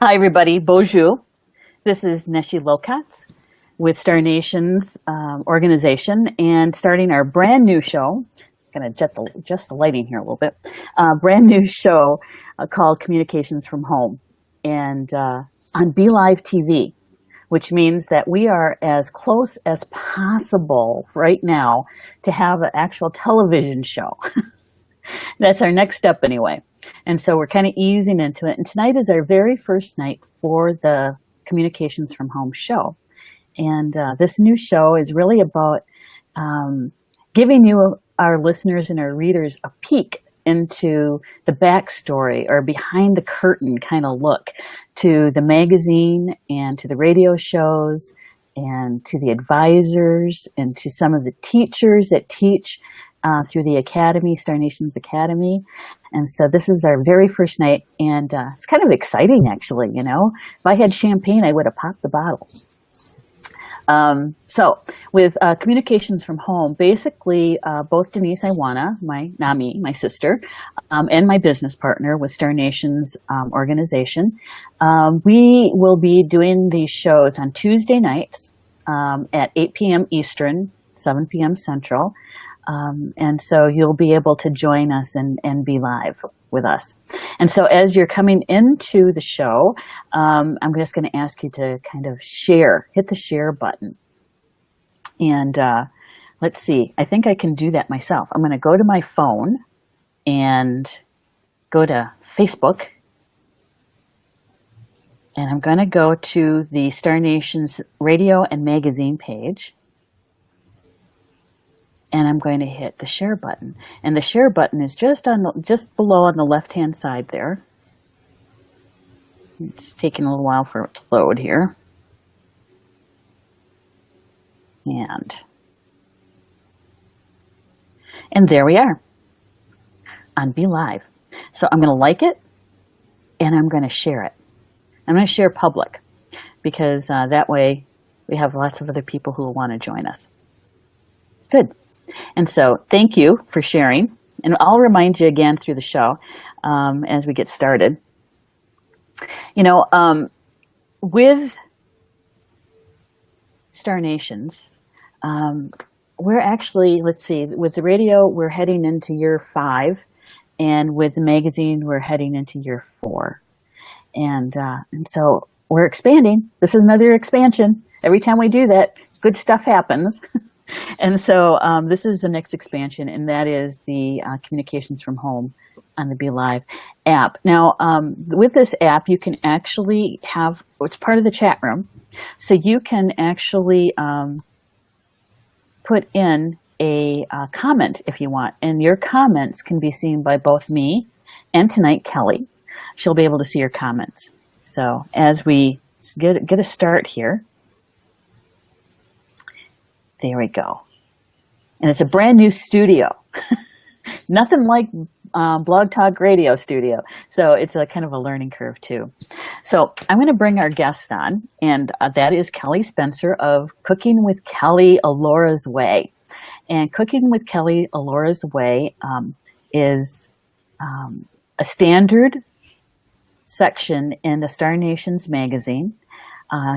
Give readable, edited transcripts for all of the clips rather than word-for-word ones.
Hi, everybody. Bonjour. This is Neshi Lokotz with Star Nation's organization and starting our brand new show. Going to adjust the lighting here a little bit. Brand new show called Communications from Home and on Be Live TV, which means that we are as close as possible right now to have an actual television show. That's our next step anyway. And so we're kind of easing into it. And tonight is our very first night for the Communications from Home show. And this new show is really about giving you, our listeners and our readers, a peek into the backstory or behind the curtain kind of look to the magazine and to the radio shows and to the advisors and to some of the teachers that teach through the Academy, Star Nation's Academy. And so this is our very first night, and it's kind of exciting, actually, you know. If I had champagne, I would have popped the bottle. So with Communications from Home, basically both Denise Iwana, my sister, and my business partner with Star Nation's organization, we will be doing these shows on Tuesday nights at 8 p.m. Eastern, 7 p.m. Central. And so you'll be able to join us and be live with us. And so as you're coming into the show, I'm just going to ask you to kind of hit the share button. And let's see, I think I can do that myself. I'm going to go to my phone and go to Facebook. And I'm going to go to the Star Nation's radio and magazine page. And I'm going to hit the share button. And the share button is just below on the left-hand side there. It's taking a little while for it to load here. And there we are on Be Live. So I'm going to like it, and I'm going to share it. I'm going to share public, because that way we have lots of other people who will want to join us. Good. And so thank you for sharing. And I'll remind you again through the show as we get started. You know, with Star Nations, we're actually, let's see, with the radio, we're heading into year 5. And with the magazine, we're heading into year 4. And so we're expanding. This is another expansion. Every time we do that, good stuff happens. And so this is the next expansion, and that is the Communications from Home on the Be Live app. Now, with this app, you can actually it's part of the chat room, so you can actually put in a comment if you want, and your comments can be seen by both me and tonight Kelly. She'll be able to see your comments. So as we get a start here, there we go. And it's a brand new studio. Nothing like Blog Talk Radio studio. So it's a kind of a learning curve too. So I'm going to bring our guest on, and that is Kelly Spencer of Cooking with Kelly, Allaura's Way. And Cooking with Kelly, Allaura's Way is a standard section in the Star Nation's magazine.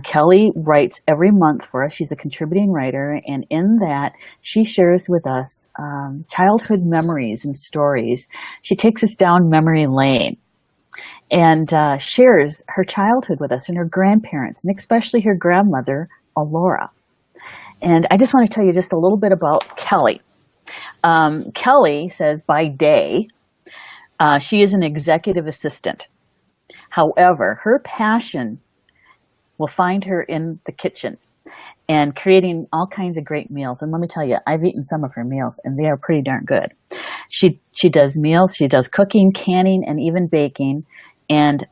Kelly writes every month for us. She's a contributing writer, and in that, she shares with us childhood memories and stories. She takes us down memory lane and shares her childhood with us and her grandparents, and especially her grandmother, Allaura. And I just want to tell you just a little bit about Kelly. Kelly says by day, she is an executive assistant. However, her passion will find her in the kitchen and creating all kinds of great meals. And let me tell you, I've eaten some of her meals, and they are pretty darn good. She does meals, she does cooking, canning, and even baking. And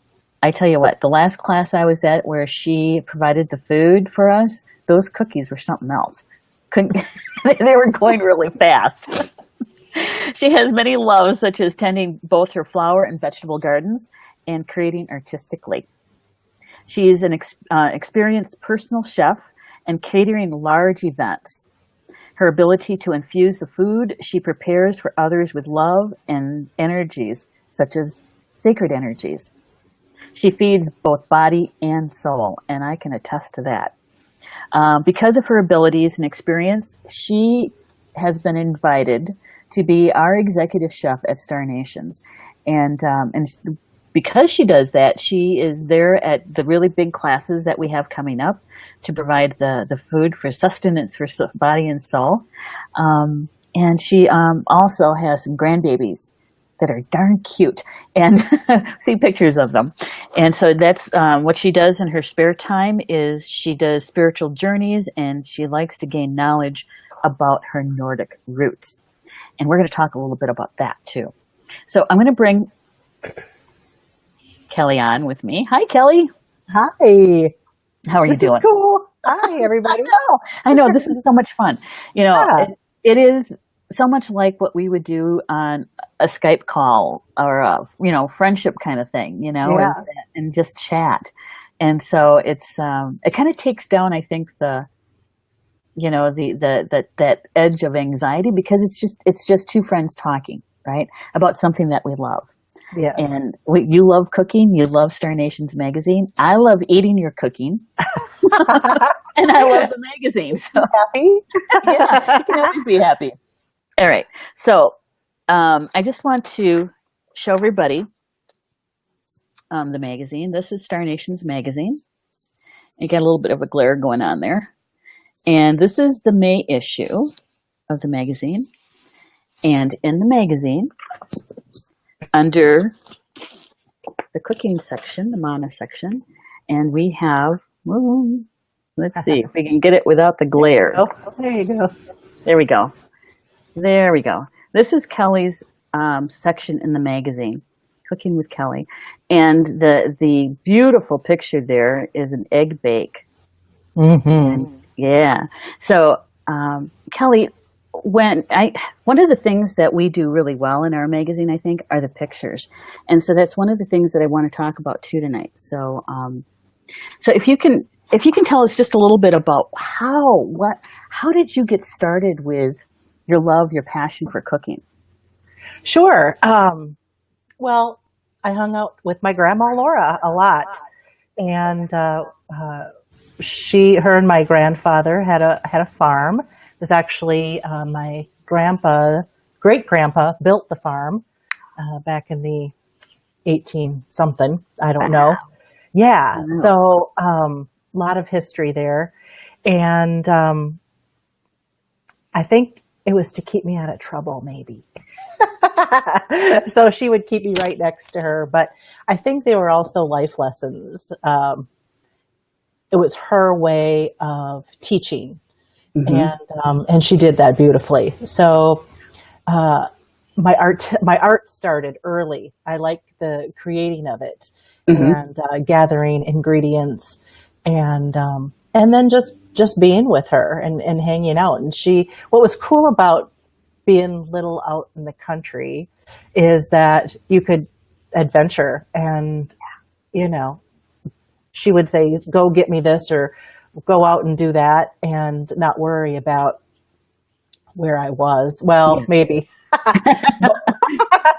I tell you what, the last class I was at where she provided the food for us, those cookies were something else. They were going really fast. She has many loves, such as tending both her flower and vegetable gardens and creating artistically. She is an experienced personal chef and catering large events. Her ability to infuse the food she prepares for others with love and energies, such as sacred energies. She feeds both body and soul, and I can attest to that. Because of her abilities and experience, she has been invited to be our executive chef at Star Nations. And because she does that, she is there at the really big classes that we have coming up to provide the food for sustenance for body and soul. And she also has some grandbabies that are darn cute, and see pictures of them. And so that's what she does in her spare time is she does spiritual journeys, and she likes to gain knowledge about her Nordic roots. And we're going to talk a little bit about that too. So I'm going to bring Kelly on with me. Hi, Kelly. Hi. How are you doing? This is cool. Hi, everybody. I know. This is so much fun. You know, it is so much like what we would do on a Skype call or a, friendship kind of thing, and just chat. And so it's, it kind of takes down, I think, that edge of anxiety, because it's just two friends talking, right, about something that we love. Yes. And you love cooking. You love Star Nations magazine. I love eating your cooking. And I love the magazine. So happy? Yeah, you can always be happy. All right. So I just want to show everybody the magazine. This is Star Nations magazine. You got a little bit of a glare going on there. And this is the May issue of the magazine. And in the magazine, under the cooking section, the Mana section, and we have, let's see if we can get it without the glare. Oh, there you go. There we go. There we go. This is Kelly's section in the magazine, Cooking with Kelly. And the beautiful picture there is an egg bake. Mm-hmm. Yeah. So, Kelly, one of the things that we do really well in our magazine, I think, are the pictures. And so that's one of the things that I want to talk about too tonight. So, so if you can tell us just a little bit about how did you get started with your love, your passion for cooking? Sure. Well, I hung out with my grandma Allaura a lot, and her and my grandfather had a farm. It was actually my great grandpa built the farm back in the 18 something. I don't know. Yeah. So a lot of history there, and I think it was to keep me out of trouble, maybe. So she would keep me right next to her. But I think they were also life lessons. It was her way of teaching, and she did that beautifully. So my art started early. I like the creating of it, and gathering ingredients, and then just being with her and hanging out. And what was cool about being little out in the country is that you could adventure, and she would say, go get me this, or go out and do that, and not worry about where I was. Well, maybe. You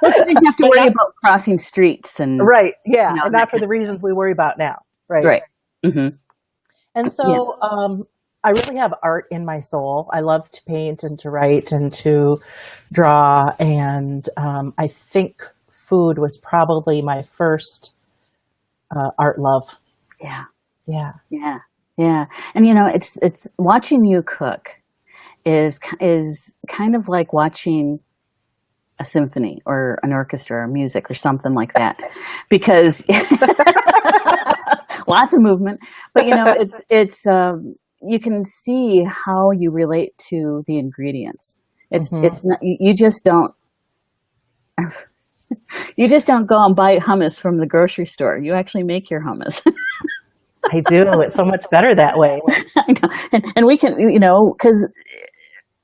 didn't have to worry about crossing streets and right. Yeah. And not for the reasons we worry about now. Right. Right. Mm-hmm. And so, I really have art in my soul. I love to paint and to write and to draw. And I think food was probably my first art love. Yeah. Yeah. Yeah. Yeah. And it's watching you cook is kind of like watching a symphony or an orchestra or music or something like that, because lots of movement, but it's you can see how you relate to the ingredients. It's not, you just don't go and buy hummus from the grocery store. You actually make your hummus. I do. It's so much better that way. I know. And we can, because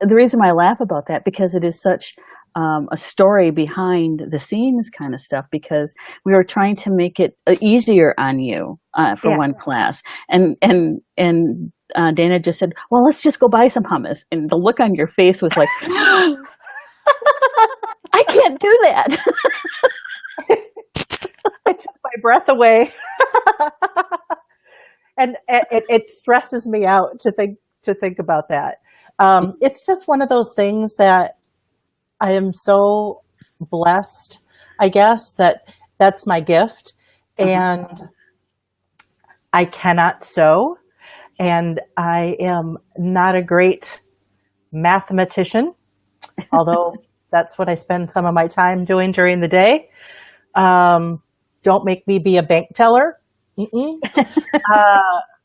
the reason why I laugh about that, because it is such a story behind the scenes kind of stuff, because we were trying to make it easier on you for one class. And Dana just said, well, let's just go buy some hummus. And the look on your face was like, I can't do that. I took my breath away. And it stresses me out to think about that. It's just one of those things that I am so blessed, I guess, that's my gift. And I cannot sew, and I am not a great mathematician, although that's what I spend some of my time doing during the day. Don't make me be a bank teller.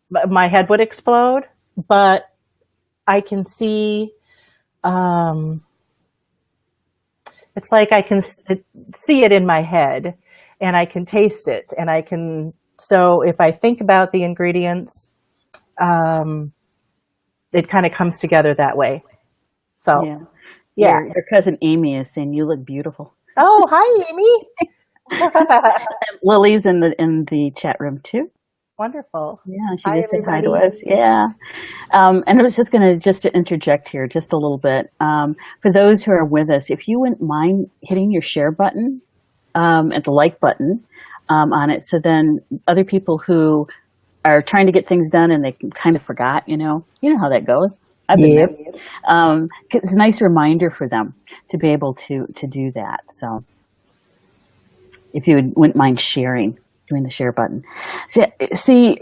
My head would explode, but I can see, it's like I can see it in my head, and I can taste it, and so if I think about the ingredients, it kind of comes together that way. So, yeah. Your cousin Amy is saying you look beautiful. Oh, hi, Amy. Lily's in the chat room too. Wonderful. Yeah, she just said hi to us. Yeah. And I was just going to interject here just a little bit. For those who are with us, if you wouldn't mind hitting your share button and the like button on it, so then other people who are trying to get things done and they kind of forgot, you know how that goes. I've been there. It's a nice reminder for them to be able to do that. So if you wouldn't mind sharing, doing the share button. See,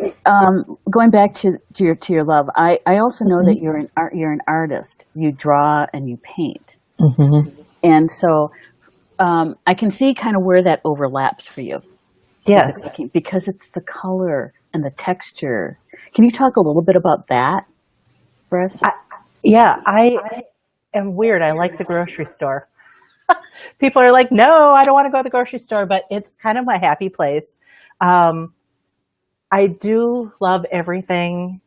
going back to your love, I also know that you're an artist. You draw and you paint, and so I can see kind of where that overlaps for you. Yes, because it's the color and the texture. Can you talk a little bit about that for us? I am weird. I like the grocery store. People are like, no, I don't want to go to the grocery store, but it's kind of my happy place. I do love everything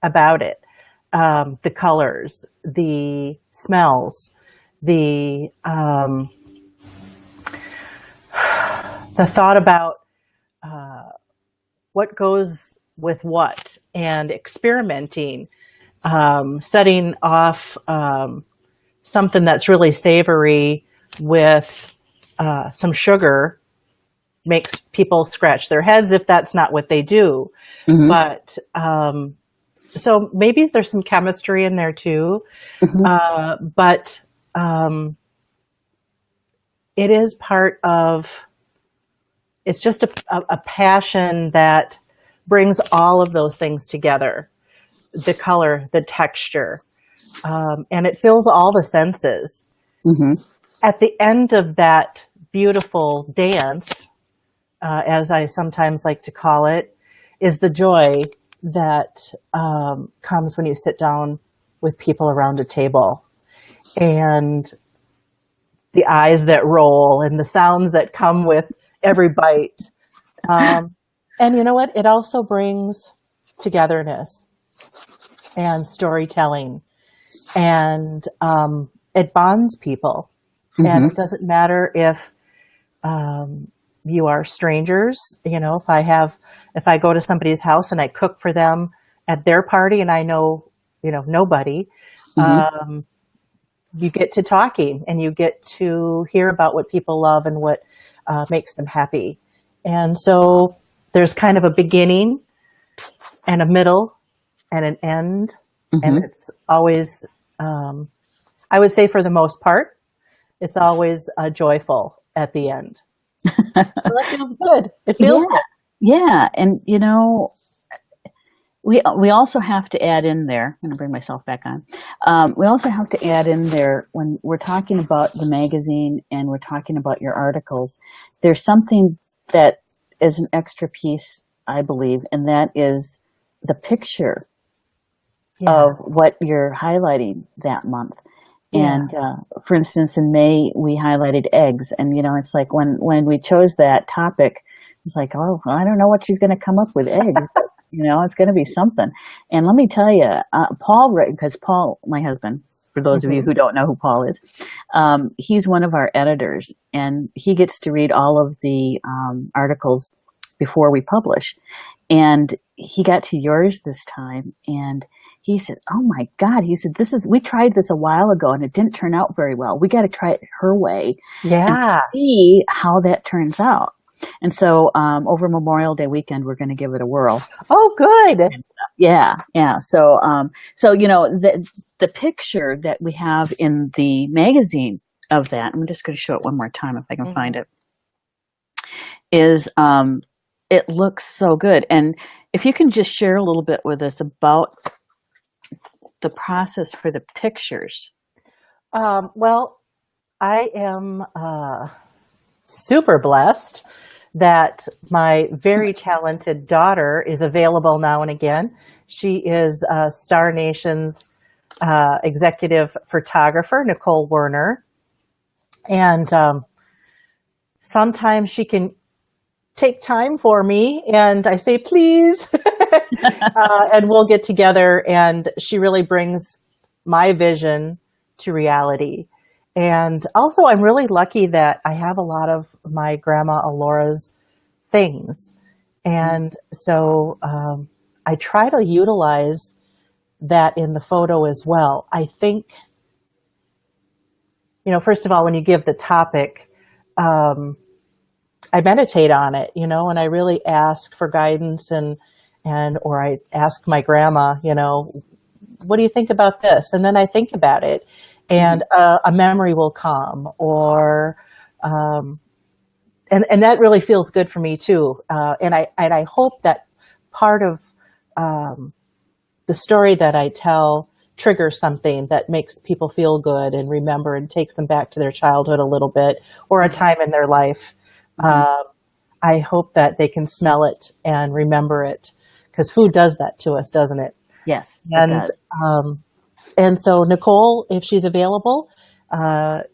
about it. The colors, the smells, the thought about what goes with what, and experimenting, setting off something that's really savory with some sugar makes people scratch their heads if that's not what they do. But so maybe there's some chemistry in there too. But it is part of, it's just a passion that brings all of those things together. The color, the texture, and it fills all the senses. At the end of that beautiful dance, as I sometimes like to call it, is the joy that comes when you sit down with people around a table, and the eyes that roll and the sounds that come with every bite. And you know what? It also brings togetherness and storytelling, and it bonds people. And it doesn't matter if you are strangers. You know, if I go to somebody's house and I cook for them at their party and I know, nobody, you get to talking and you get to hear about what people love and what makes them happy. And so there's kind of a beginning and a middle and an end. And it's always, I would say for the most part, it's always joyful at the end. So that feels good. It feels good. Yeah. And, we also have to add in there, I'm going to bring myself back on. We also have to add in there, when we're talking about the magazine and we're talking about your articles, there's something that is an extra piece, I believe, and that is the picture of what you're highlighting that month. And for instance, in May, we highlighted eggs. And, it's like when we chose that topic, it's like, oh, I don't know what she's going to come up with eggs. But, it's going to be something. And let me tell you, because Paul, my husband, for those of you who don't know who Paul is, he's one of our editors, and he gets to read all of the articles before we publish. And he got to yours this time, and he said, oh my God, he said, we tried this a while ago and it didn't turn out very well. We got to try it her way. And see how that turns out. And so over Memorial Day weekend, we're going to give it a whirl. Oh, good. Yeah, yeah. So, the picture that we have in the magazine of that, I'm just going to show it one more time if I can find it, is it looks so good. And if you can just share a little bit with us about the process for the pictures. Well, I am super blessed that my very talented daughter is available now and again. She is Star Nation's executive photographer, Nicole Werner. And sometimes she can take time for me, and I say, please, and we'll get together. And she really brings my vision to reality. And also, I'm really lucky that I have a lot of my grandma Allaura's things. And so I try to utilize that in the photo as well. I think, first of all, when you give the topic, I meditate on it, and I really ask for guidance or I ask my grandma, what do you think about this? And then I think about it, and a memory will come, or and that really feels good for me too. And I hope that part of the story that I tell triggers something that makes people feel good and remember and takes them back to their childhood a little bit, or a time in their life. I hope that they can smell it and remember it, because food does that to us, doesn't it? Yes, and it does. And so Nicole, if she's available,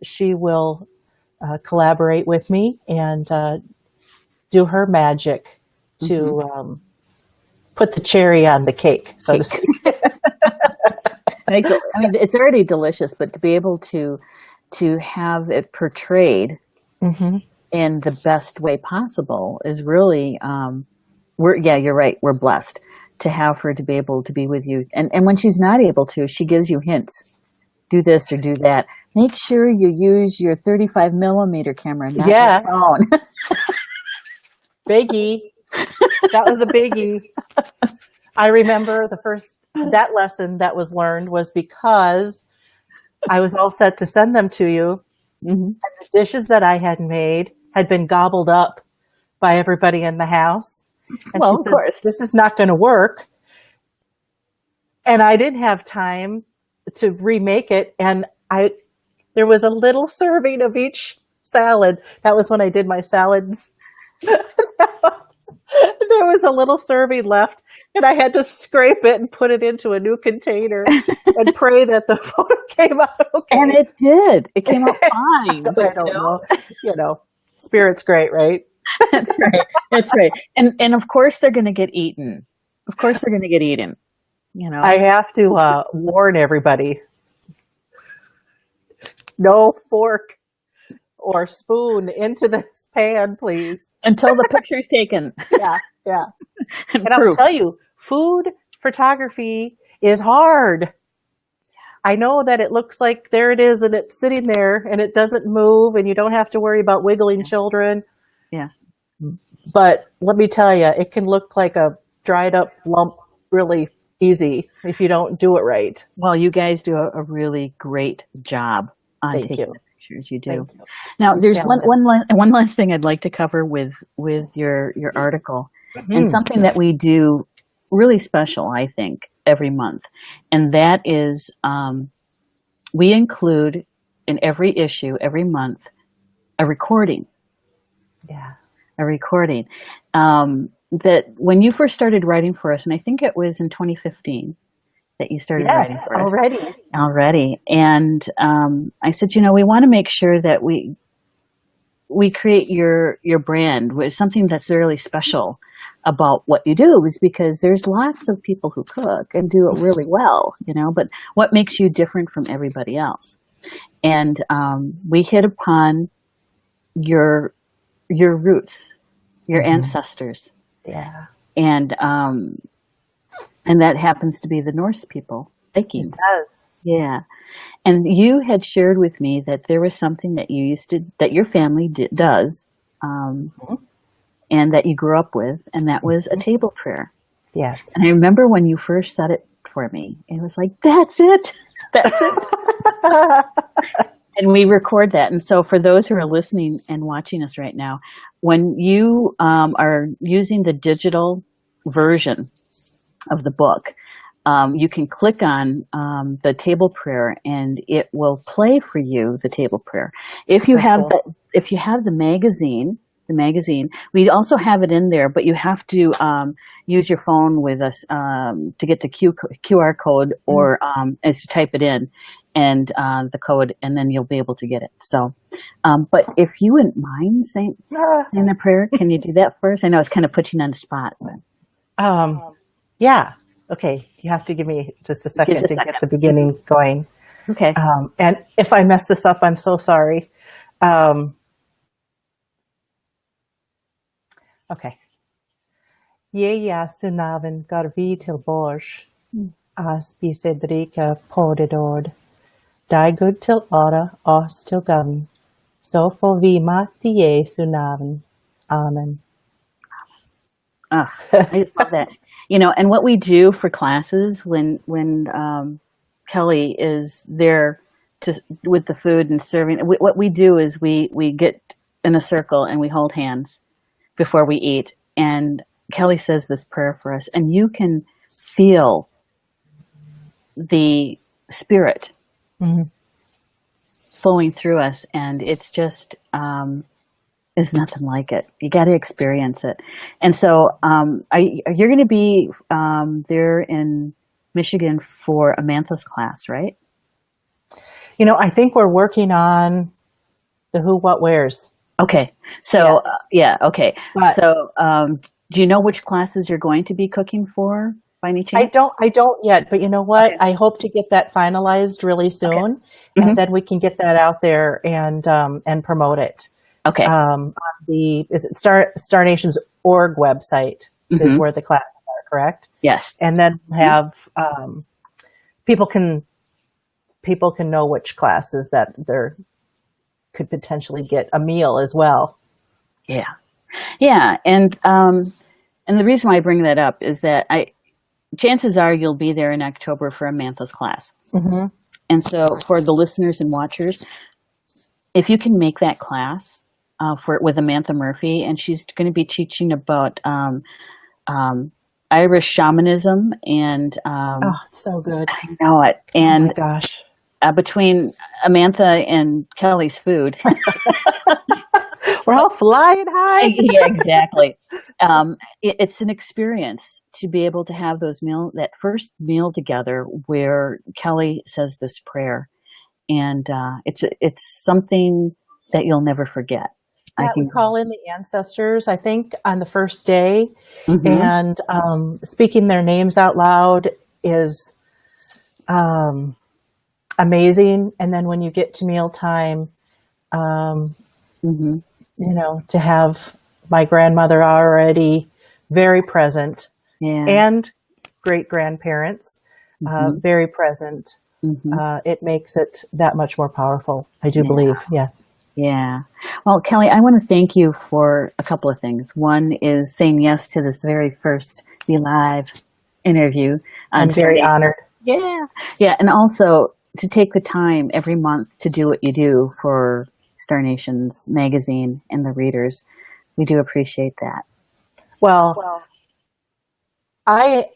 she will collaborate with me and do her magic to put the cherry on the cake, so to speak. It's already delicious, but to be able to have it portrayed in the best way possible is really, you're right. We're blessed to have her to be able to be with you. And when she's not able to, she gives you hints. Do this or do that. Make sure you use your 35 millimeter camera, not your phone. Biggie. That was a biggie. I remember that lesson that was learned was because I was all set to send them to you. And the dishes that I had made had been gobbled up by everybody in the house. And well, she of said, course, this is not going to work. And I didn't have time to remake it. And there was a little serving of each salad. That was when I did my salads. There was a little serving left, and I had to scrape it and put it into a new container and pray that the photo came out okay. And it did. It came out fine. But I don't know. Spirit's great, right? That's right. That's right. And of course they're going to get eaten. Of course they're going to get eaten. I have to warn everybody. No fork or spoon into this pan, please. Until the picture's taken. Yeah. And I'll tell you, food photography is hard. I know that it looks like there it is and it's sitting there and it doesn't move and you don't have to worry about wiggling children. Yeah. But let me tell you, it can look like a dried up lump really easy if you don't do it right. Well, you guys do a really great job on taking the pictures. You do. You. Now, there's one last thing I'd like to cover with your article, and something that we do really special, I think, every month, and that is we include in every issue, every month, a recording. Yeah. A recording. That when you first started writing for us, and I think it was in 2015 that you started writing for us. Already. And I said, we want to make sure that we create your brand with something that's really special about what you do, is because there's lots of people who cook and do it really well, but what makes you different from everybody else? And we hit upon your roots, your ancestors. Yeah. And that happens to be the Norse people, Vikings. It does. Yeah. And you had shared with me that there was something that that your family does and that you grew up with, and that was a table prayer. Yes. And I remember when you first said it for me, it was like, that's it. That's it. And we record that. And so for those who are listening and watching us right now, when you are using the digital version of the book, you can click on the table prayer, and it will play for you the table prayer. If you have the magazine, we also have it in there, but you have to use your phone with us to get the QR code, or as to type it in, and the code, and then you'll be able to get it. So, but if you wouldn't mind saying the prayer, can you do that for us? I know it's kind of put you on the spot, but yeah. Okay, you have to give me just a second to get the beginning going. Okay. And if I mess this up, I'm so sorry. Okay. Jeja sunaven garvi till borsch, as bisedrika podedord. Die good till ora, os till govern. Så får vi makt i Jesu naven. Amen. Oh, I just love that. And what we do for classes when Kelly is there with the food and serving, what we do is we get in a circle and we hold hands before we eat. And Kelly says this prayer for us, and you can feel the Spirit flowing through us, and it's just is nothing like it. You got to experience it. And so you're going to be there in Michigan for Amantha's class, right? I think we're working on the who, what, wheres. Okay. So, yes. Okay. But, so do you know which classes you're going to be cooking for by any chance? I don't yet, but you know what? Okay. I hope to get that finalized really soon, and then we can get that out there and promote it. Okay. On the Star Nation's org website is where the classes are, correct? Yes. And then have people can know which classes that there could potentially get a meal as well. Yeah. Yeah. And the reason why I bring that up is that chances are you'll be there in October for Amantha's class. Mm-hmm. And so for the listeners and watchers, if you can make that class with Amantha Murphy, and she's going to be teaching about Irish shamanism and so good. I know it. And oh my gosh. Between Amantha and Kelly's food, we're all flying high. Yeah, exactly. It's an experience to be able to have that first meal together where Kelly says this prayer, and it's something that you'll never forget. Yeah, we call in the ancestors, I think, on the first day, and speaking their names out loud is amazing. And then when you get to mealtime, to have my grandmother already very present, and great grandparents very present, it makes it that much more powerful, I do believe. Yes. Yeah. Well, Kelly, I want to thank you for a couple of things. One is saying yes to this very first Be Live interview. I'm very honored. Yeah. Yeah. And also to take the time every month to do what you do for Star Nation's magazine and the readers. We do appreciate that. Well, I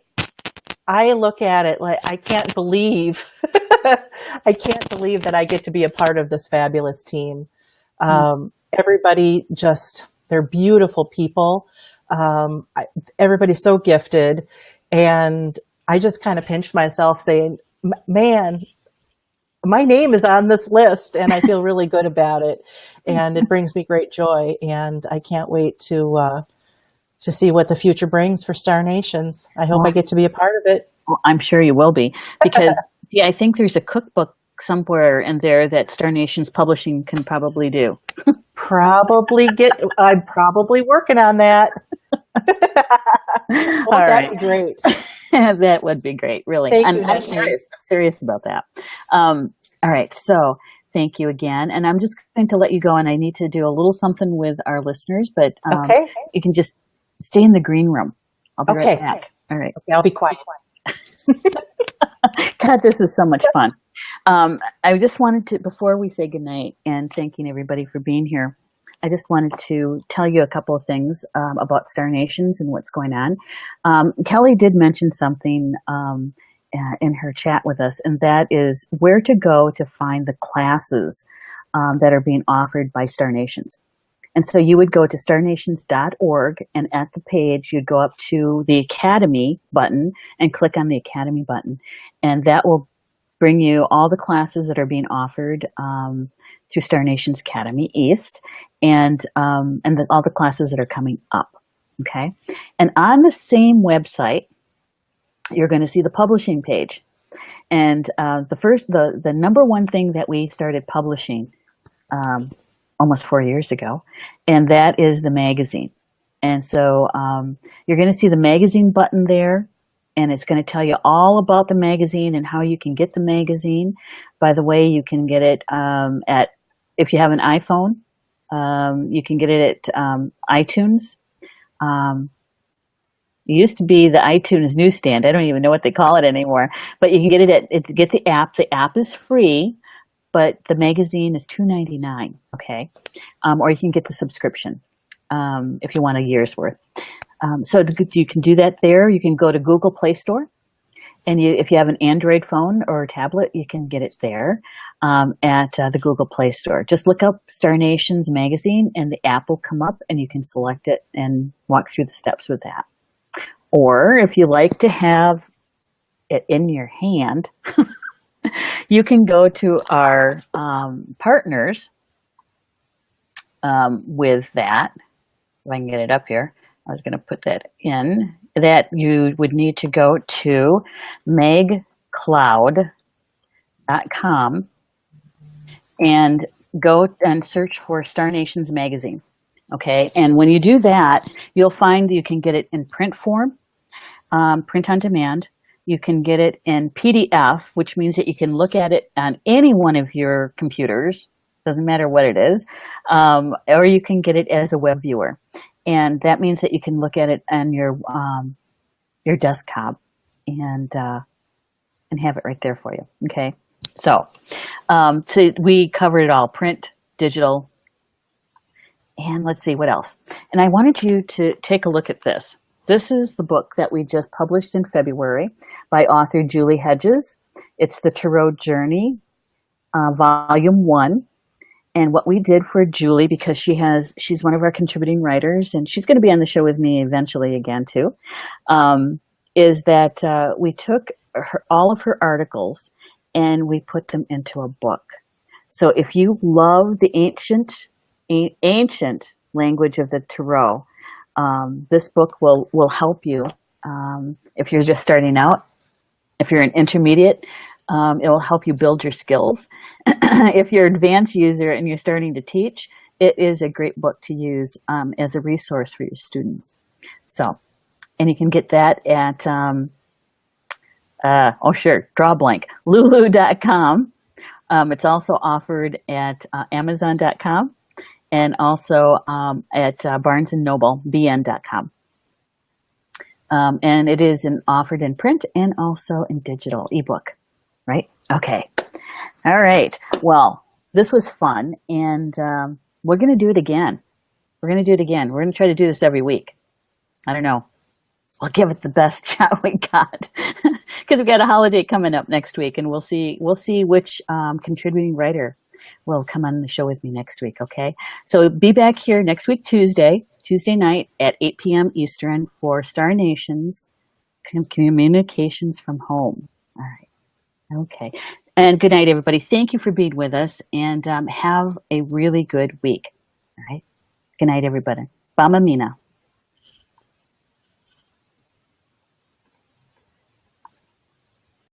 look at it like I can't believe that I get to be a part of this fabulous team. Everybody they're beautiful people. Everybody's so gifted, and I just kind of pinched myself saying, man, my name is on this list, and I feel really good about it, and it brings me great joy, and I can't wait to see what the future brings for Star Nations. I hope I get to be a part of it. Well, I'm sure you will be, because I think there's a cookbook somewhere in there that Star Nations Publishing can probably do. I'm probably working on that. All right. That'd be great. That would be great, really. Thank you, I'm serious about that. All right. So thank you again. And I'm just going to let you go, and I need to do a little something with our listeners, but Okay. you can just stay in the green room. I'll be Okay. right back. All right. Okay, I'll be quiet. God, this is so much fun. I just wanted to, before we say goodnight and thanking everybody for being here, I just wanted to tell you a couple of things about Star Nations and what's going on. Kelly did mention something in her chat with us, and that is where to go to find the classes that are being offered by Star Nations. And so you would go to starnations.org, and at the page, you'd go up to the Academy button and click on the Academy button. And that will bring you all the classes that are being offered through Star Nations Academy East, and all the classes that are coming up. Okay, and on the same website, you're going to see the publishing page, and the number one thing that we started publishing almost 4 years ago, and that is the magazine. And so you're going to see the magazine button there, and it's going to tell you all about the magazine and how you can get the magazine. By the way, you can get it if you have an iPhone, you can get it at iTunes. It used to be the iTunes newsstand. I don't even know what they call it anymore, but you can get it get the app. The app is free, but the magazine is $2.99. Okay, or you can get the subscription if you want a year's worth. So you can do that there. You can go to Google Play Store, and if you have an Android phone or a tablet, you can get it there at the Google Play Store. Just look up Star Nations magazine, and the app will come up, and you can select it and walk through the steps with that. Or if you like to have it in your hand, you can go to our partners with that. If I can get it up here, I was going to put that in. That you would need to go to megcloud.com and go and search for Star Nations magazine. Okay, and when you do that, you'll find you can get it in print form, print on demand. You can get it in PDF, which means that you can look at it on any one of your computers, doesn't matter what it is, or you can get it as a web viewer. And that means that you can look at it on your desktop and have it right there for you. Okay, so we covered it all: print, digital, and let's see what else. And I wanted you to take a look at this. This is the book that we just published in February by author Julie Hedges. It's The Tarot Journey, Volume 1. And what we did for Julie, because she's one of our contributing writers, and she's going to be on the show with me eventually again too, is that we took all of her articles and we put them into a book. So if you love the ancient language of the tarot, this book will help you. If you're just starting out, if you're an intermediate, it will help you build your skills. If you're an advanced user and you're starting to teach, it is a great book to use as a resource for your students. So, and you can get that at, draw blank, lulu.com. It's also offered at amazon.com and also at Barnes & Noble, bn.com. And it is offered in print and also in digital ebook, right? Okay. All right. Well, this was fun, and we're going to do it again. We're going to try to do this every week. I don't know. We'll give it the best shot we got because we've got a holiday coming up next week, and we'll see which contributing writer will come on the show with me next week. Okay. So be back here next week, Tuesday night at 8 p.m. Eastern for Star Nations Communications from Home. All right. Okay. And good night, everybody. Thank you for being with us, and have a really good week. All right. Good night, everybody. Bama Mina.